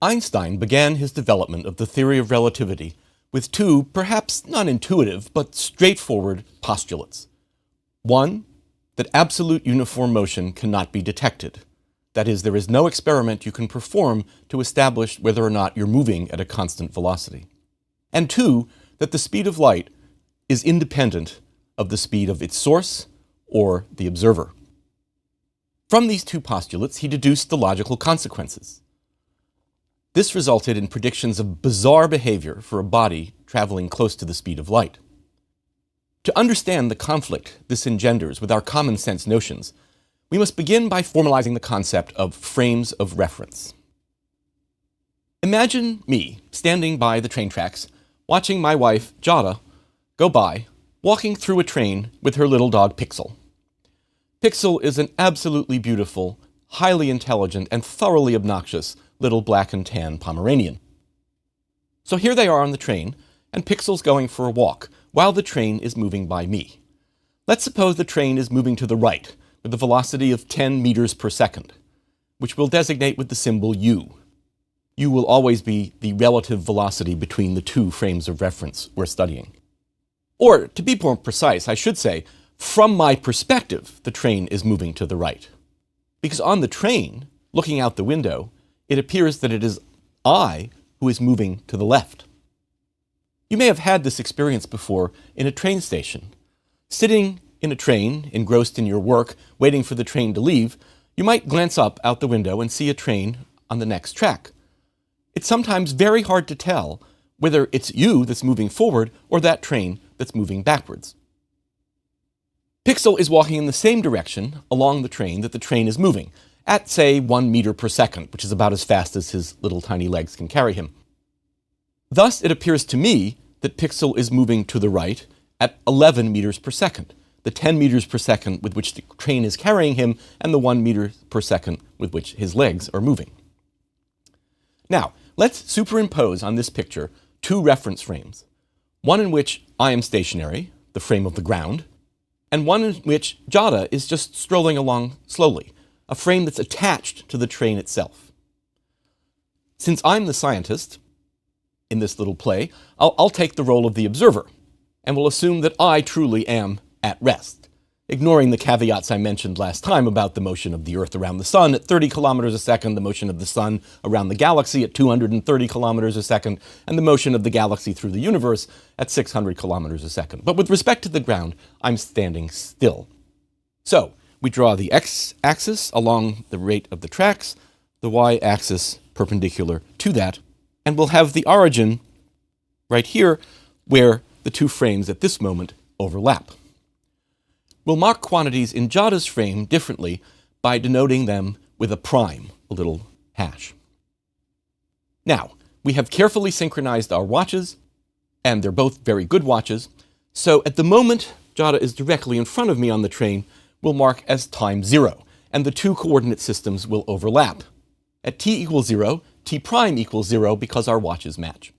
Einstein began his development of the theory of relativity with two, perhaps non-intuitive, but straightforward postulates. One, that absolute uniform motion cannot be detected. That is, there is no experiment you can perform to establish whether or not you're moving at a constant velocity. And two, that the speed of light is independent of the speed of its source or the observer. From these two postulates, he deduced the logical consequences. This resulted in predictions of bizarre behavior for a body traveling close to the speed of light. To understand the conflict this engenders with our common sense notions, we must begin by formalizing the concept of frames of reference. Imagine me standing by the train tracks, watching my wife, Jada, go by, walking through a train with her little dog, Pixel. Pixel is an absolutely beautiful, highly intelligent, and thoroughly obnoxious little black and tan Pomeranian. So here they are on the train, and Pixel's going for a walk, while the train is moving by me. Let's suppose the train is moving to the right, with a velocity of 10 meters per second, which we'll designate with the symbol u. U will always be the relative velocity between the two frames of reference we're studying. Or, to be more precise, I should say, from my perspective, the train is moving to the right. Because on the train, looking out the window, it appears that it is I who is moving to the left. You may have had this experience before in a train station. Sitting in a train, engrossed in your work, waiting for the train to leave, you might glance up out the window and see a train on the next track. It's sometimes very hard to tell whether it's you that's moving forward or that train that's moving backwards. Pixel is walking in the same direction along the train that the train is moving, at, say, 1 meter per second, which is about as fast as his little tiny legs can carry him. Thus, it appears to me that Pixel is moving to the right at 11 meters per second, the 10 meters per second with which the train is carrying him, and the 1 meter per second with which his legs are moving. Now, let's superimpose on this picture two reference frames, one in which I am stationary, the frame of the ground, and one in which Jada is just strolling along slowly, a frame that's attached to the train itself. Since I'm the scientist in this little play, I'll take the role of the observer, and will assume that I truly am at rest, ignoring the caveats I mentioned last time about the motion of the Earth around the Sun at 30 kilometers a second, the motion of the Sun around the galaxy at 230 kilometers a second, and the motion of the galaxy through the universe at 600 kilometers a second. But with respect to the ground, I'm standing still. So, we draw the x-axis along the rate of the tracks, the y-axis perpendicular to that, and we'll have the origin right here where the two frames at this moment overlap. We'll mark quantities in Jada's frame differently by denoting them with a prime, a little hash. Now, we have carefully synchronized our watches, and they're both very good watches, so at the moment Jada is directly in front of me on the train, we'll mark as time 0, and the two coordinate systems will overlap. At t equals 0, t prime equals 0 because our watches match.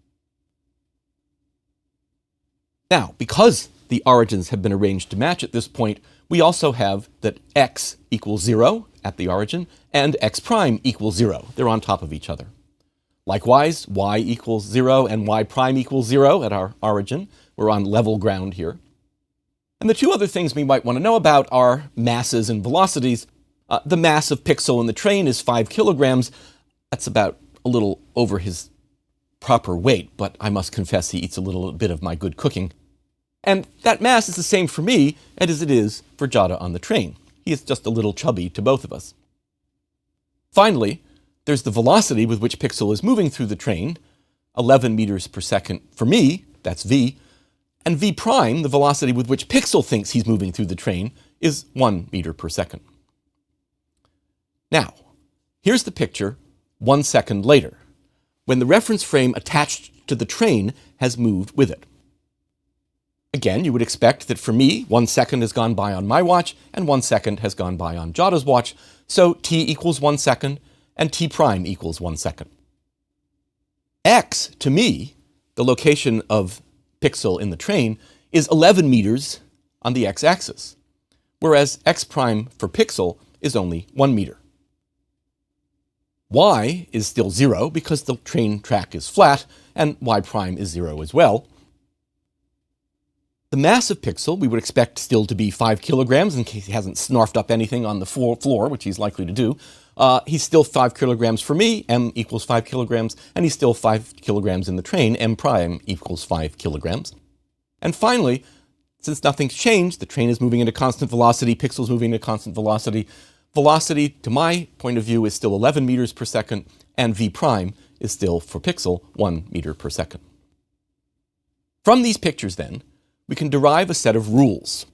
Now, because the origins have been arranged to match at this point, we also have that x equals 0 at the origin and x prime equals 0. They're on top of each other. Likewise, y equals 0 and y prime equals 0 at our origin. We're on level ground here. And the two other things we might want to know about are masses and velocities. The mass of Pixel in the train is 5 kilograms. That's about a little over his proper weight, but I must confess he eats a little bit of my good cooking. And that mass is the same for me as it is for Jada on the train. He is just a little chubby to both of us. Finally, there's the velocity with which Pixel is moving through the train, 11 meters per second for me, that's v, and v prime, the velocity with which Pixel thinks he's moving through the train, is 1 meter per second. Now, here's the picture 1 second later, when the reference frame attached to the train has moved with it. Again, you would expect that for me, 1 second has gone by on my watch, and 1 second has gone by on Jada's watch, so t equals 1 second, and t prime equals 1 second. X, to me, the location of Pixel in the train, is 11 meters on the x-axis, whereas x prime for Pixel is only 1 meter. y is still 0 because the train track is flat, and y prime is 0 as well. The mass of Pixel we would expect still to be 5 kilograms in case he hasn't snarfed up anything on the floor, which he's likely to do. He's still 5 kilograms for me, m equals 5 kilograms, and he's still 5 kilograms in the train, m prime equals 5 kilograms. And finally, since nothing's changed, the train is moving at a constant velocity, Pixel's moving at a constant velocity. Velocity, to my point of view, is still 11 meters per second, and v prime is still, for Pixel, 1 meter per second. From these pictures, then, we can derive a set of rules.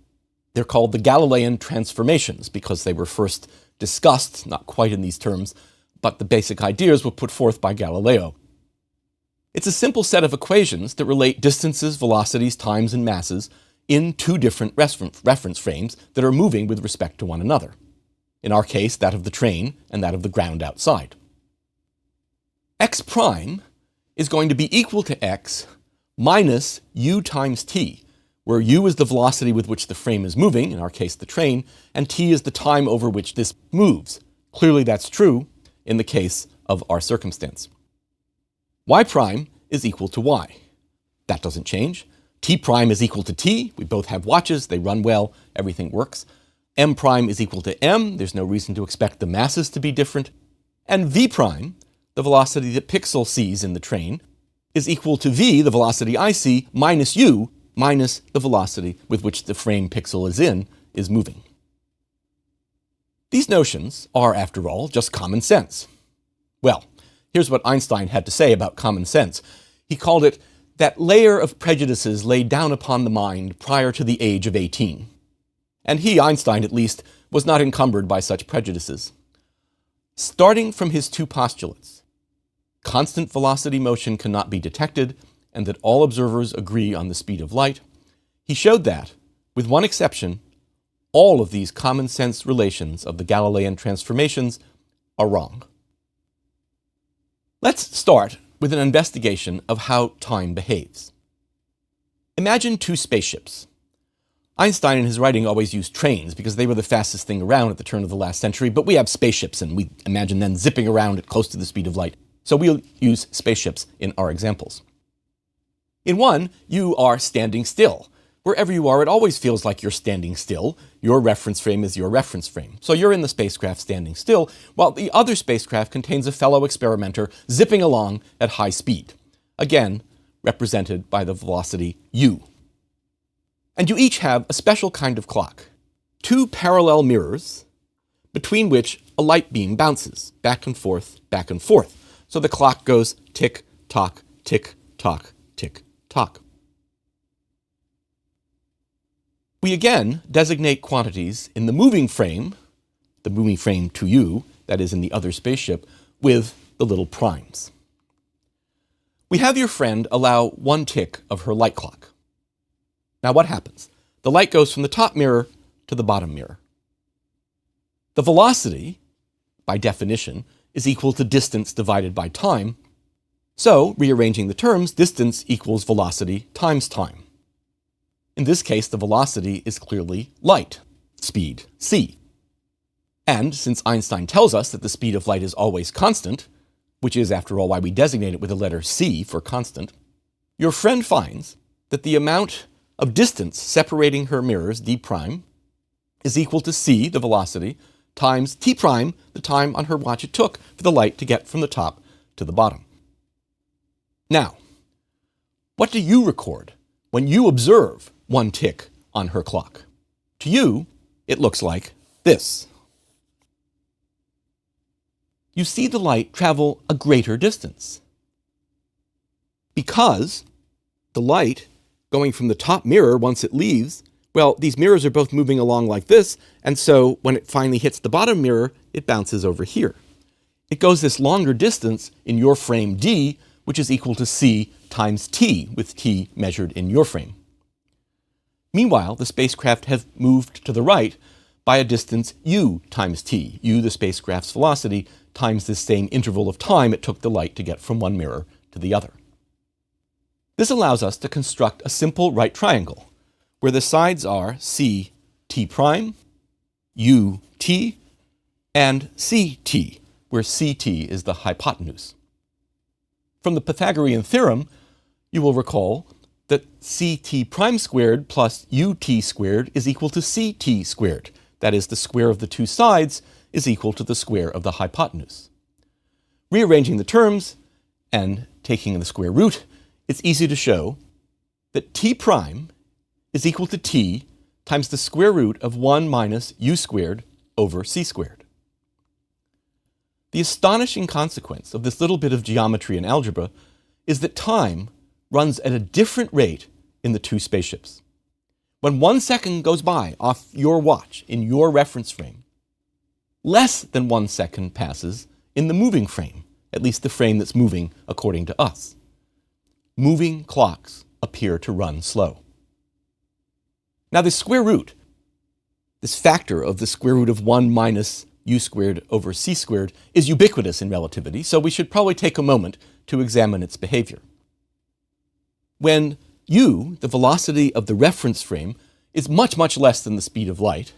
They're called the Galilean transformations because they were first discussed, not quite in these terms, but the basic ideas were put forth by Galileo. It's a simple set of equations that relate distances, velocities, times, and masses in two different reference frames that are moving with respect to one another. In our case, that of the train and that of the ground outside. X prime is going to be equal to x minus u times t, where u is the velocity with which the frame is moving, in our case the train, and t is the time over which this moves. Clearly that's true in the case of our circumstance. Y prime is equal to y. That doesn't change. T prime is equal to t. We both have watches, they run well, everything works. M prime is equal to m. There's no reason to expect the masses to be different. And v prime, the velocity that Pixel sees in the train, is equal to v, the velocity I see, minus u, minus the velocity with which the frame Pixel is in is moving. These notions are, after all, just common sense. Well, here's what Einstein had to say about common sense. He called it that layer of prejudices laid down upon the mind prior to the age of 18. And he, Einstein at least, was not encumbered by such prejudices. Starting from his two postulates, constant velocity motion cannot be detected, and that all observers agree on the speed of light, he showed that, with one exception, all of these common sense relations of the Galilean transformations are wrong. Let's start with an investigation of how time behaves. Imagine two spaceships. Einstein in his writing always used trains because they were the fastest thing around at the turn of the last century, but we have spaceships and we imagine them zipping around at close to the speed of light. So we'll use spaceships in our examples. In one, you are standing still. Wherever you are, it always feels like you're standing still. Your reference frame is your reference frame. So you're in the spacecraft standing still, while the other spacecraft contains a fellow experimenter zipping along at high speed, again represented by the velocity u. And you each have a special kind of clock, two parallel mirrors between which a light beam bounces back and forth, back and forth. So the clock goes tick, tock, tick, tock, tick, tock. We again designate quantities in the moving frame to you, that is in the other spaceship, with the little primes. We have your friend allow one tick of her light clock. Now what happens? The light goes from the top mirror to the bottom mirror. The velocity, by definition, is equal to distance divided by time. So, rearranging the terms, distance equals velocity times time. In this case, the velocity is clearly light, speed, c. And since Einstein tells us that the speed of light is always constant, which is, after all, why we designate it with the letter c for constant, your friend finds that the amount of distance separating her mirrors, d prime, is equal to c, the velocity, times t prime, the time on her watch it took for the light to get from the top to the bottom. Now, what do you record when you observe one tick on her clock? To you, it looks like this. You see the light travel a greater distance because the light going from the top mirror, once it leaves, well, these mirrors are both moving along like this, and so when it finally hits the bottom mirror, it bounces over here. It goes this longer distance in your frame d, which is equal to c times t, with t measured in your frame. Meanwhile, the spacecraft has moved to the right by a distance u times t, u the spacecraft's velocity, times this same interval of time it took the light to get from one mirror to the other. This allows us to construct a simple right triangle, where the sides are c t prime, u t, and c t, where ct is the hypotenuse. From the Pythagorean theorem, you will recall that ct prime squared plus ut squared is equal to ct squared. That is, the square of the two sides is equal to the square of the hypotenuse. Rearranging the terms and taking the square root, it's easy to show that t prime is equal to t times the square root of 1 minus u squared over c squared. The astonishing consequence of this little bit of geometry and algebra is that time runs at a different rate in the two spaceships. When 1 second goes by off your watch in your reference frame, less than 1 second passes in the moving frame, at least the frame that's moving according to us. Moving clocks appear to run slow. Now the square root, this factor of the square root of 1 minus u squared over c squared, is ubiquitous in relativity, so we should probably take a moment to examine its behavior. When u, the velocity of the reference frame, is much, much less than the speed of light,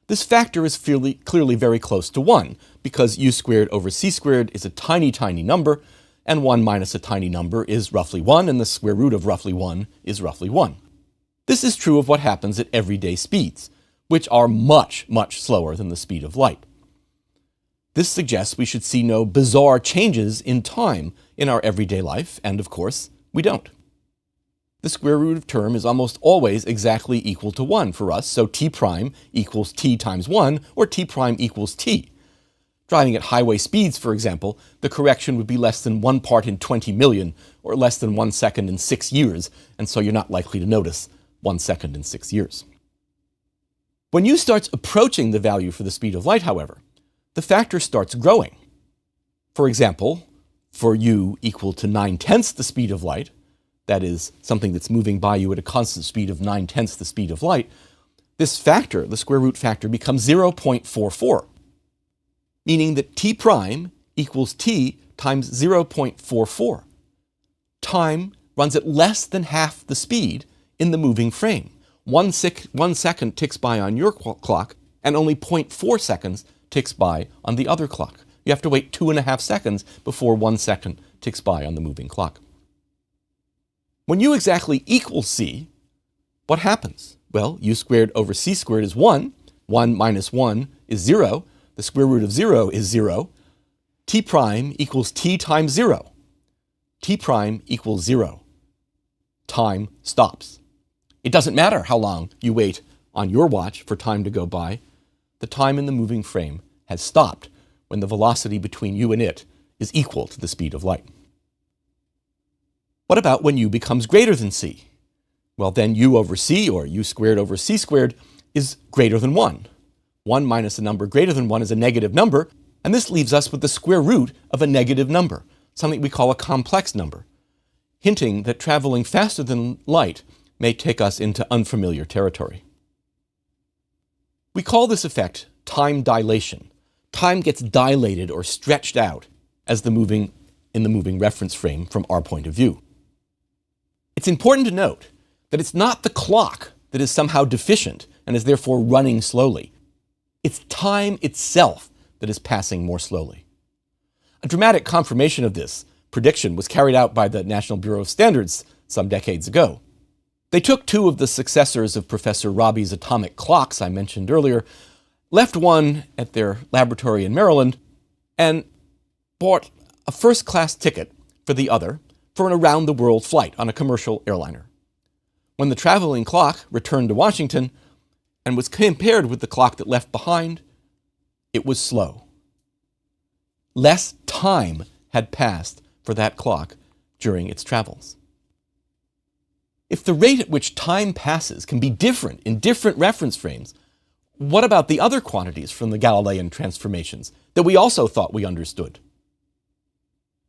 this factor is clearly very close to 1, because u squared over c squared is a tiny, tiny number, and 1 minus a tiny number is roughly 1, and the square root of roughly 1 is roughly 1. This is true of what happens at everyday speeds, which are much, much slower than the speed of light. This suggests we should see no bizarre changes in time in our everyday life, and of course, we don't. The square root of term is almost always exactly equal to 1 for us, so t prime equals t times 1, or t prime equals t. Driving at highway speeds, for example, the correction would be less than 1 part in 20 million, or less than 1 second in 6 years, and so you're not likely to notice 1 second in 6 years. When u starts approaching the value for the speed of light, however, the factor starts growing. For example, for u equal to 9/10 the speed of light, that is, something that's moving by you at a constant speed of 9/10 the speed of light, this factor, the square root factor, becomes 0.44, meaning that t prime equals t times 0.44. Time runs at less than half the speed in the moving frame. 1 second ticks by on your clock, and only 0.4 seconds ticks by on the other clock. You have to wait 2.5 seconds before 1 second ticks by on the moving clock. When u exactly equals c, what happens? Well, u squared over c squared is 1. 1 minus 1 is 0. The square root of 0 is 0. T prime equals t times 0. T prime equals 0. Time stops. It doesn't matter how long you wait on your watch for time to go by. The time in the moving frame has stopped when the velocity between you and it is equal to the speed of light. What about when u becomes greater than c? Well, then u over c, or u squared over c squared, is greater than 1. 1 minus a number greater than 1 is a negative number, and this leaves us with the square root of a negative number, something we call a complex number, hinting that traveling faster than light may take us into unfamiliar territory. We call this effect time dilation. Time gets dilated or stretched out as in the moving reference frame from our point of view. It's important to note that it's not the clock that is somehow deficient and is therefore running slowly. It's time itself that is passing more slowly. A dramatic confirmation of this prediction was carried out by the National Bureau of Standards some decades ago. They took 2 of the successors of Professor Rabi's atomic clocks I mentioned earlier, left one at their laboratory in Maryland, and bought a first-class ticket for the other for an around-the-world flight on a commercial airliner. When the traveling clock returned to Washington and was compared with the clock that left behind, it was slow. Less time had passed for that clock during its travels. If the rate at which time passes can be different in different reference frames, what about the other quantities from the Galilean transformations that we also thought we understood?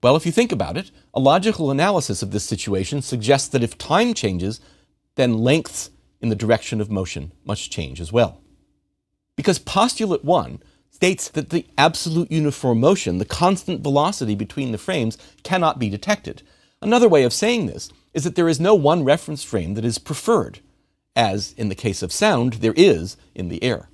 Well, if you think about it, a logical analysis of this situation suggests that if time changes, then lengths in the direction of motion must change as well. Because postulate 1 states that the absolute uniform motion, the constant velocity between the frames, cannot be detected. Another way of saying this is that there is no one reference frame that is preferred, as in the case of sound, there is in the air.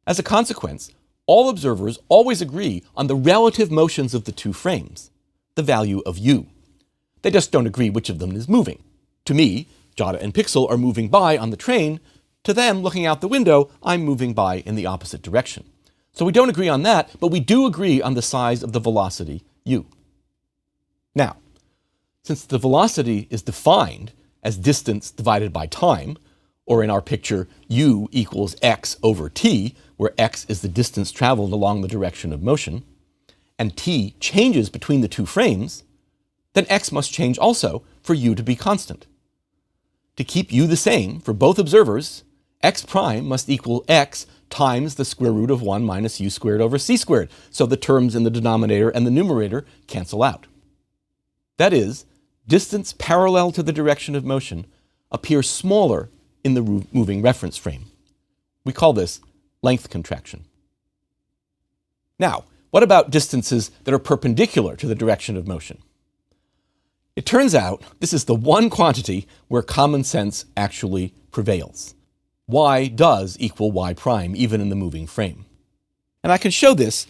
As a consequence, All observers always agree on the relative motions of the two frames, the value of u. They just don't agree which of them is moving. To me, Jada and Pixel are moving by on the train. To them, looking out the window, I'm moving by in the opposite direction. So we don't agree on that, but we do agree on the size of the velocity u. Now, since the velocity is defined as distance divided by time, or in our picture, u equals x over t, where x is the distance traveled along the direction of motion, and t changes between the two frames, then x must change also for u to be constant. To keep u the same for both observers, x prime must equal x times the square root of 1 minus u squared over c squared, so the terms in the denominator and the numerator cancel out. That is, distance parallel to the direction of motion appears smaller in the moving reference frame. We call this length contraction. Now, what about distances that are perpendicular to the direction of motion? It turns out this is the one quantity where common sense actually prevails. Y does equal y prime, even in the moving frame. And I can show this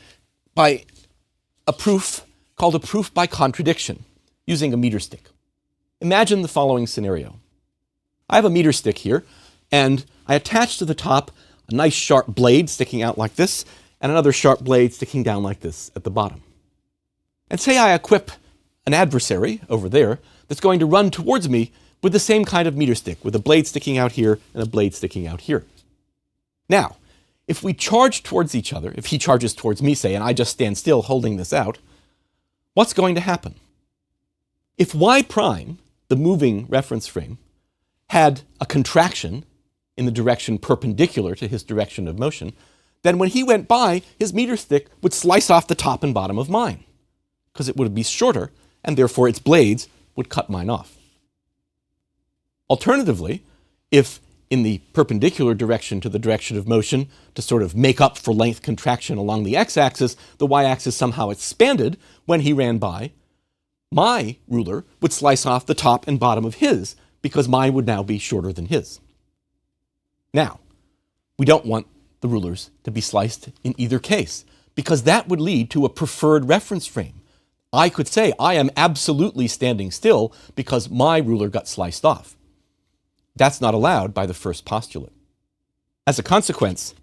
by a proof called a proof by contradiction, using a meter stick. Imagine the following scenario. I have a meter stick here, and I attach to the top a nice sharp blade sticking out like this, and another sharp blade sticking down like this at the bottom. And say I equip an adversary over there that's going to run towards me with the same kind of meter stick, with a blade sticking out here and a blade sticking out here. Now, if we charge towards each other, if he charges towards me, say, and I just stand still holding this out, what's going to happen? If y prime, the moving reference frame, had a contraction in the direction perpendicular to his direction of motion, then when he went by, his meter stick would slice off the top and bottom of mine, because it would be shorter, and therefore its blades would cut mine off. Alternatively, if in the perpendicular direction to the direction of motion, to sort of make up for length contraction along the x-axis, the y-axis somehow expanded when he ran by, my ruler would slice off the top and bottom of his, because mine would now be shorter than his. Now, we don't want the rulers to be sliced in either case, because that would lead to a preferred reference frame. I could say I am absolutely standing still because my ruler got sliced off. That's not allowed by the first postulate. As a consequence,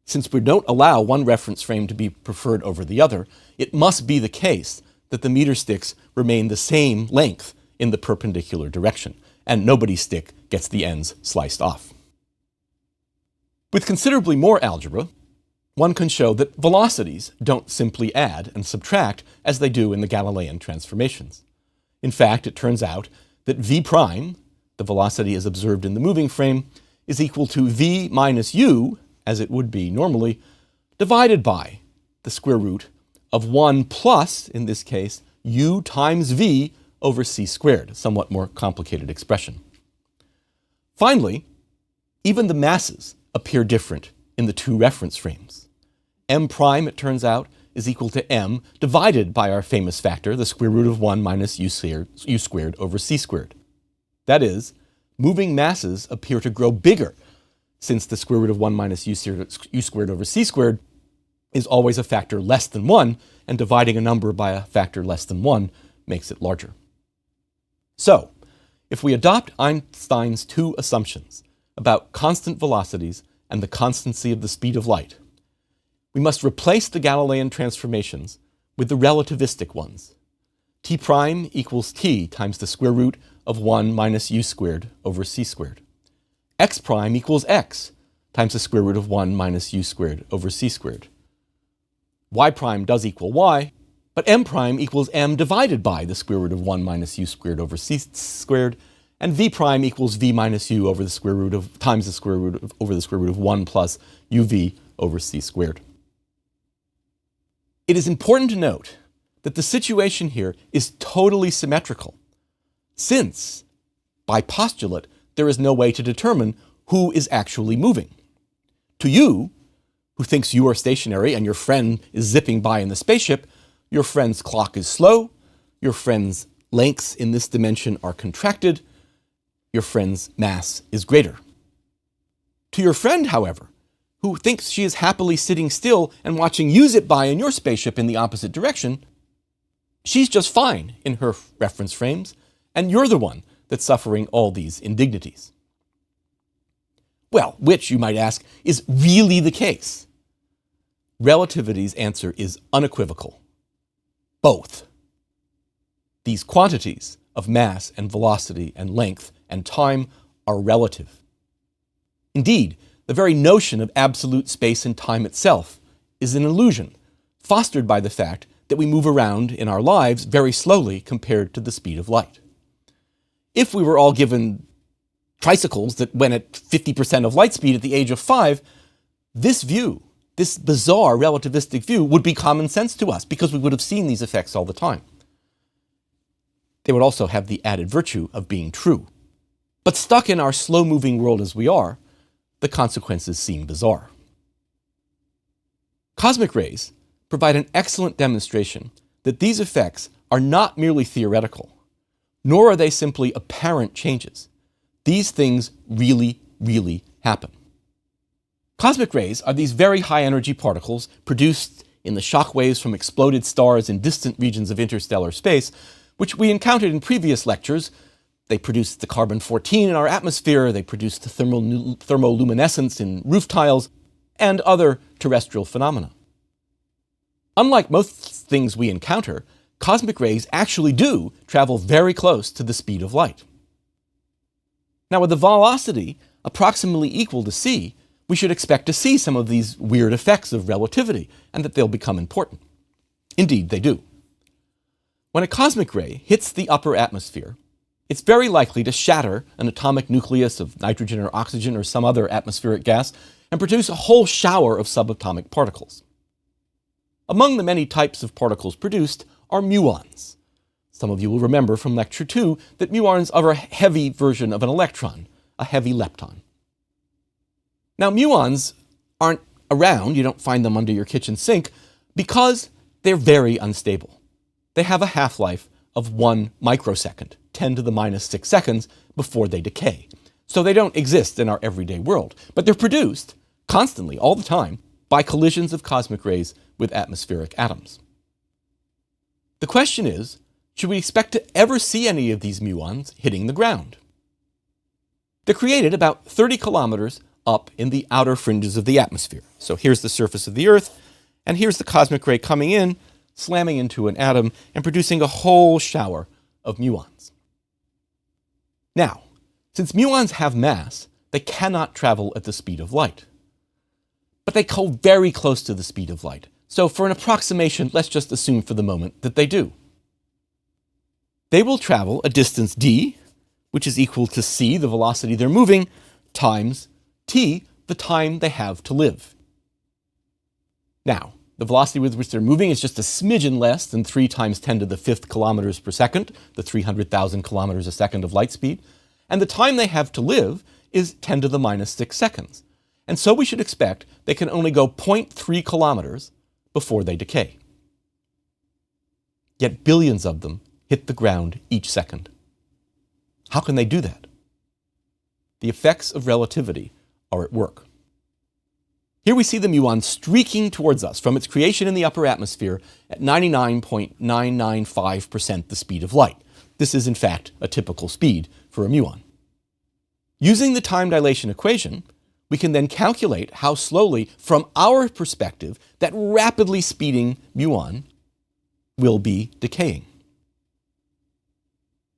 since we don't allow one reference frame to be preferred over the other, it must be the case that the meter sticks remain the same length in the perpendicular direction, and nobody's stick gets the ends sliced off. With considerably more algebra, one can show that velocities don't simply add and subtract as they do in the Galilean transformations. In fact, it turns out that v prime, the velocity as observed in the moving frame, is equal to v minus u, as it would be normally, divided by the square root of 1 plus, in this case, u times v over c squared, a somewhat more complicated expression. Finally, even the masses appear different in the two reference frames. M prime, it turns out, is equal to m divided by our famous factor, the square root of 1 minus u squared over c squared. That is, moving masses appear to grow bigger, since the square root of 1 minus u squared over c squared is always a factor less than 1, and dividing a number by a factor less than 1 makes it larger. So, if we adopt Einstein's two assumptions about constant velocities and the constancy of the speed of light, we must replace the Galilean transformations with the relativistic ones. T prime equals t times the square root of 1 minus u squared over c squared. X prime equals x times the square root of 1 minus u squared over c squared. Y prime does equal y, but m prime equals m divided by the square root of 1 minus u squared over c squared, and v prime equals v minus u over the square root of times the square root of over the square root of 1 plus uv over c squared. It is important to note that the situation here is totally symmetrical, since, by postulate, there is no way to determine who is actually moving. To you, who thinks you are stationary and your friend is zipping by in the spaceship, your friend's clock is slow, your friend's lengths in this dimension are contracted, your friend's mass is greater. To your friend, however, who thinks she is happily sitting still and watching you zip by in your spaceship in the opposite direction, she's just fine in her reference frames, and you're the one that's suffering all these indignities. Well, which, you might ask, is really the case? Relativity's answer is unequivocal. Both. These quantities of mass and velocity and length and time are relative. Indeed, the very notion of absolute space and time itself is an illusion, fostered by the fact that we move around in our lives very slowly compared to the speed of light. If we were all given tricycles that went at 50% of light speed at the age of 5, this view, this bizarre relativistic view, would be common sense to us because we would have seen these effects all the time. They would also have the added virtue of being true. But stuck in our slow-moving world as we are, the consequences seem bizarre. Cosmic rays provide an excellent demonstration that these effects are not merely theoretical, nor are they simply apparent changes. These things really, really happen. Cosmic rays are these very high-energy particles produced in the shock waves from exploded stars in distant regions of interstellar space, which we encountered in previous lectures. They produce the carbon-14 in our atmosphere, they produce the thermoluminescence in roof tiles, and other terrestrial phenomena. Unlike most things we encounter, cosmic rays actually do travel very close to the speed of light. Now, with a velocity approximately equal to c, we should expect to see some of these weird effects of relativity, and that they'll become important. Indeed, they do. When a cosmic ray hits the upper atmosphere, it's very likely to shatter an atomic nucleus of nitrogen or oxygen or some other atmospheric gas and produce a whole shower of subatomic particles. Among the many types of particles produced are muons. Some of you will remember from Lecture 2 that muons are a heavy version of an electron, a heavy lepton. Now, muons aren't around, you don't find them under your kitchen sink, because they're very unstable. They have a half-life of 1 microsecond, 10 to the minus 6 seconds, before they decay. So they don't exist in our everyday world, but they're produced constantly, all the time, by collisions of cosmic rays with atmospheric atoms. The question is, should we expect to ever see any of these muons hitting the ground? They're created about 30 kilometers up in the outer fringes of the atmosphere. So here's the surface of the Earth, and here's the cosmic ray coming in, slamming into an atom, and producing a whole shower of muons. Now, since muons have mass, they cannot travel at the speed of light. But they go very close to the speed of light. So for an approximation, let's just assume for the moment that they do. They will travel a distance d, which is equal to c, the velocity they're moving, times t, the time they have to live. Now, the velocity with which they're moving is just a smidgen less than 3 times 10 to the 5th kilometers per second, the 300,000 kilometers a second of light speed, and the time they have to live is 10 to the minus 6 seconds. And so we should expect they can only go 0.3 kilometers before they decay. Yet billions of them hit the ground each second. How can they do that? The effects of relativity are at work. Here we see the muon streaking towards us from its creation in the upper atmosphere at 99.995% the speed of light. This is, in fact, a typical speed for a muon. Using the time dilation equation, we can then calculate how slowly, from our perspective, that rapidly speeding muon will be decaying.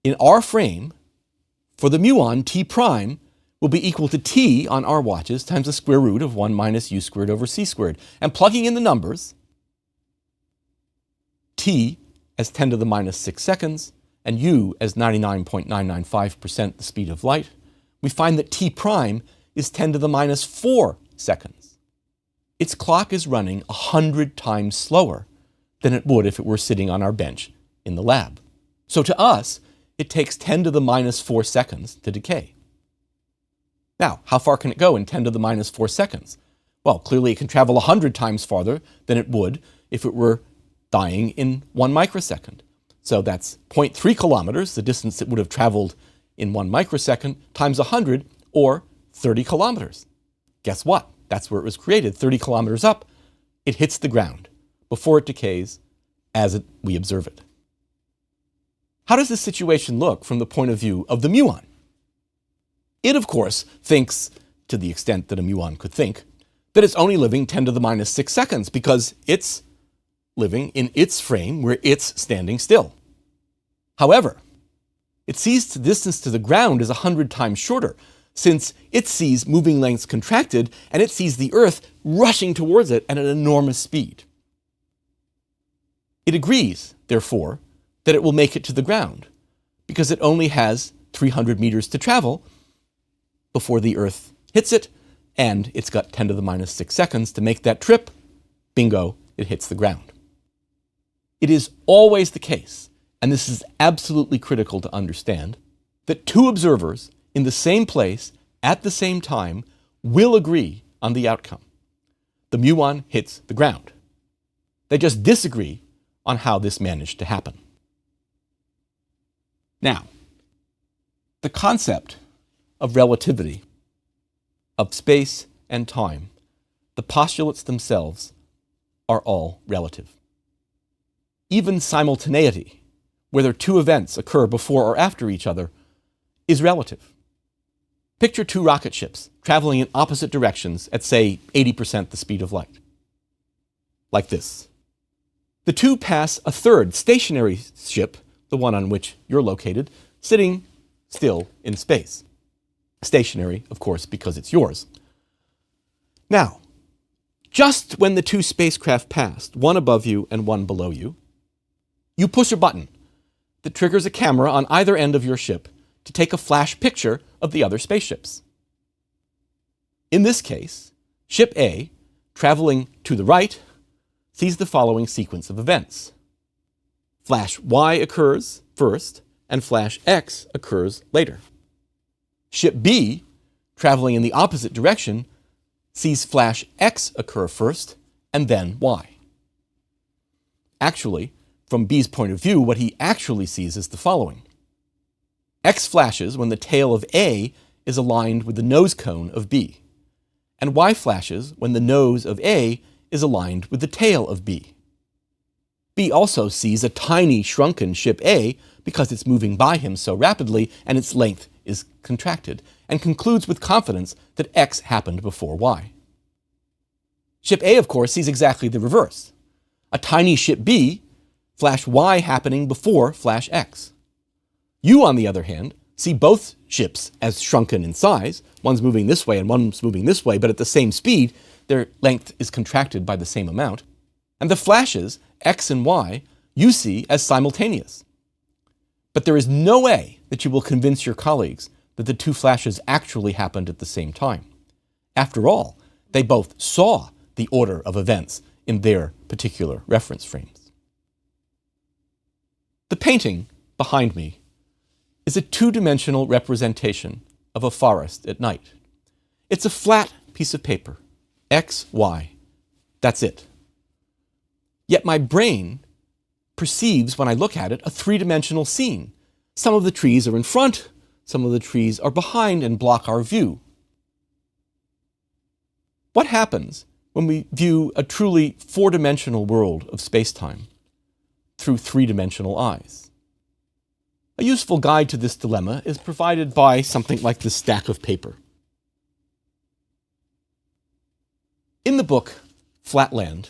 In our frame, for the muon, t prime will be equal to t on our watches times the square root of 1 minus u squared over c squared. And plugging in the numbers, t as 10 to the minus 6 seconds and u as 99.995% the speed of light, we find that t prime is 10 to the minus 4 seconds. Its clock is running 100 times slower than it would if it were sitting on our bench in the lab. So to us, it takes 10 to the minus 4 seconds to decay. Now, how far can it go in 10 to the minus 4 seconds? Well, clearly it can travel 100 times farther than it would if it were dying in 1 microsecond. So that's 0.3 kilometers, the distance it would have traveled in 1 microsecond, times 100, or 30 kilometers. Guess what? That's where it was created, 30 kilometers up. It hits the ground before it decays as we observe it. How does this situation look from the point of view of the muon? It, of course, thinks, to the extent that a muon could think, that it's only living 10 to the minus 6 seconds because it's living in its frame where it's standing still. However, it sees the distance to the ground is 100 times shorter, since it sees moving lengths contracted and it sees the Earth rushing towards it at an enormous speed. It agrees, therefore, that it will make it to the ground because it only has 300 meters to travel before the Earth hits it, and it's got 10 to the minus 6 seconds to make that trip. Bingo, it hits the ground. It is always the case, and this is absolutely critical to understand, that two observers in the same place at the same time will agree on the outcome. The muon hits the ground. They just disagree on how this managed to happen. Now, the concept of relativity, of space and time, the postulates themselves are all relative. Even simultaneity, whether two events occur before or after each other, is relative. Picture two rocket ships traveling in opposite directions at, say, 80% the speed of light. Like this. The two pass a third stationary ship, the one on which you're located, sitting still in space. Stationary, of course, because it's yours. Now, just when the two spacecraft passed, one above you and one below you, you push a button that triggers a camera on either end of your ship to take a flash picture of the other spaceships. In this case, Ship A, traveling to the right, sees the following sequence of events. Flash Y occurs first, and flash X occurs later. Ship B, traveling in the opposite direction, sees flash X occur first, and then Y. Actually, from B's point of view, what he actually sees is the following. X flashes when the tail of A is aligned with the nose cone of B, and Y flashes when the nose of A is aligned with the tail of B. B also sees a tiny shrunken ship A because it's moving by him so rapidly and its length is contracted, and concludes with confidence that X happened before Y. Ship A, of course, sees exactly the reverse. A tiny ship B, flash Y happening before flash X. You, on the other hand, see both ships as shrunken in size. One's moving this way and one's moving this way, but at the same speed, their length is contracted by the same amount. And the flashes, X and Y, you see as simultaneous. But there is no way that you will convince your colleagues that the two flashes actually happened at the same time. After all, they both saw the order of events in their particular reference frames. The painting behind me is a two-dimensional representation of a forest at night. It's a flat piece of paper, X, Y. That's it. Yet my brain perceives, when I look at it, a three-dimensional scene. Some of the trees are in front, some of the trees are behind and block our view. What happens when we view a truly four-dimensional world of space-time through three-dimensional eyes? A useful guide to this dilemma is provided by something like this stack of paper. In the book Flatland,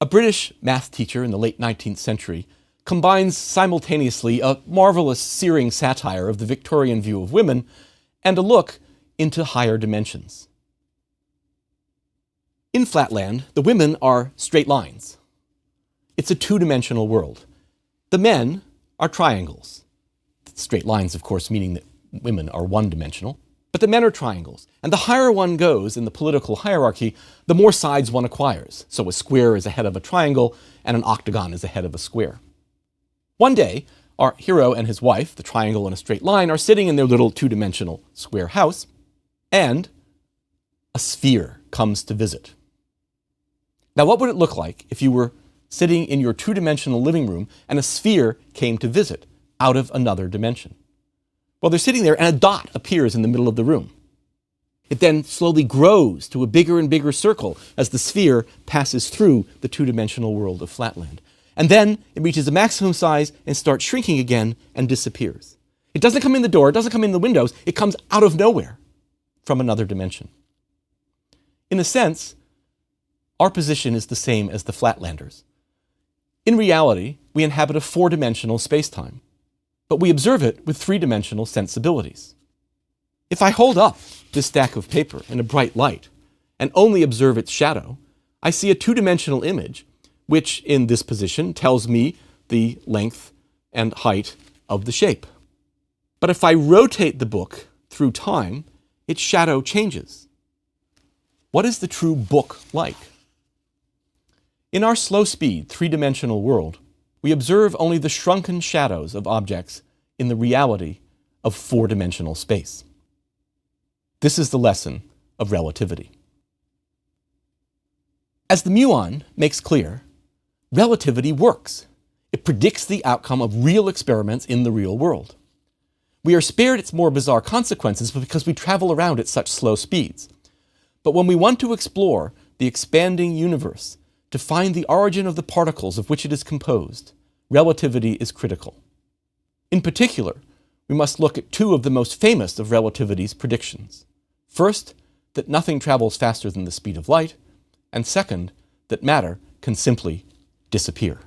a British math teacher in the late 19th century combines simultaneously a marvelous searing satire of the Victorian view of women and a look into higher dimensions. In Flatland, the women are straight lines. It's a two-dimensional world. The men are triangles. Straight lines, of course, meaning that women are one-dimensional. But the men are triangles. And the higher one goes in the political hierarchy, the more sides one acquires. So a square is ahead of a triangle, and an octagon is ahead of a square. One day, our hero and his wife, the triangle in a straight line, are sitting in their little two-dimensional square house, and a sphere comes to visit. Now, what would it look like if you were sitting in your two-dimensional living room and a sphere came to visit out of another dimension? Well, they're sitting there and a dot appears in the middle of the room. It then slowly grows to a bigger and bigger circle as the sphere passes through the two-dimensional world of flatland. And then it reaches a maximum size and starts shrinking again and disappears. It doesn't come in the door, it doesn't come in the windows, it comes out of nowhere from another dimension. In a sense, our position is the same as the Flatlanders. In reality, we inhabit a four-dimensional space-time, but we observe it with three-dimensional sensibilities. If I hold up this stack of paper in a bright light and only observe its shadow, I see a two-dimensional image, which in this position tells me the length and height of the shape. But if I rotate the book through time, its shadow changes. What is the true book like? In our slow-speed, three-dimensional world, we observe only the shrunken shadows of objects in the reality of four-dimensional space. This is the lesson of relativity. As the muon makes clear, relativity works. It predicts the outcome of real experiments in the real world. We are spared its more bizarre consequences because we travel around at such slow speeds. But when we want to explore the expanding universe, to find the origin of the particles of which it is composed, relativity is critical. In particular, we must look at two of the most famous of relativity's predictions. First, that nothing travels faster than the speed of light, and second, that matter can simply disappear.